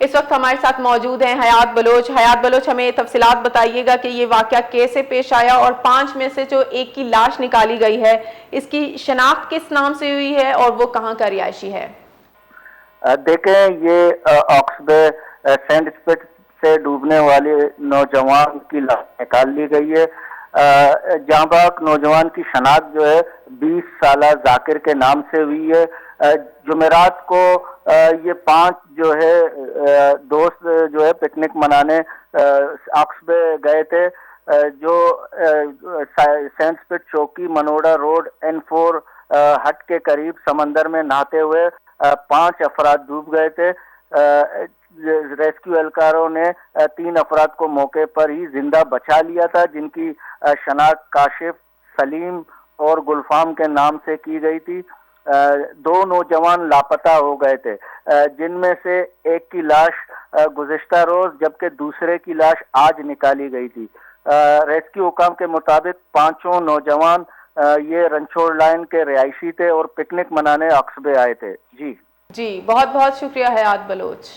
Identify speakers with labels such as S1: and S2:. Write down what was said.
S1: इस वक्त हमारे साथ मौजूद हैं हयात बलोच। हयात बलोच, हमें तफसीलात बताइएगा कि ये वाकया कैसे पेश आया और 5 में से जो एक की लाश निकाली गई है, इसकी शनाख्त किस नाम से हुई है और वो कहाँ का रिहायशी है?
S2: देखें, ये ऑक्सबे सेंट स्पिट से डूबने वाले नौजवान की लाश निकाल ली गई है। जांबाक नौजवान की शनाख्त जो है 20 साला जाकिर के नाम से हुई है। जुमेरात को ये 5 जो है दोस्त जो है पिकनिक मनाने ऑक्सबे गए थे। जो सेंट स्पिट चौकी मनोड़ा रोड N4 हट के करीब समंदर में नहाते हुए 5 अफराद डूब गए थे। रेस्क्यू एहलकारों ने 3 अफराद को मौके पर ही जिंदा बचा लिया था, जिनकी शनाख्त काशिफ, सलीम और गुलफाम के नाम से की गई थी। 2 नौजवान लापता हो गए थे, जिनमें से एक की लाश गुज़िश्ता रोज जबकि दूसरे की लाश आज निकाली गई थी। रेस्क्यू हुकाम के मुताबिक पांचों नौजवान ये रंछोड़ लाइन के रिहायशी थे और पिकनिक मनाने ऑक्सबे आए थे। जी
S1: जी, बहुत बहुत शुक्रिया हयात बलोच।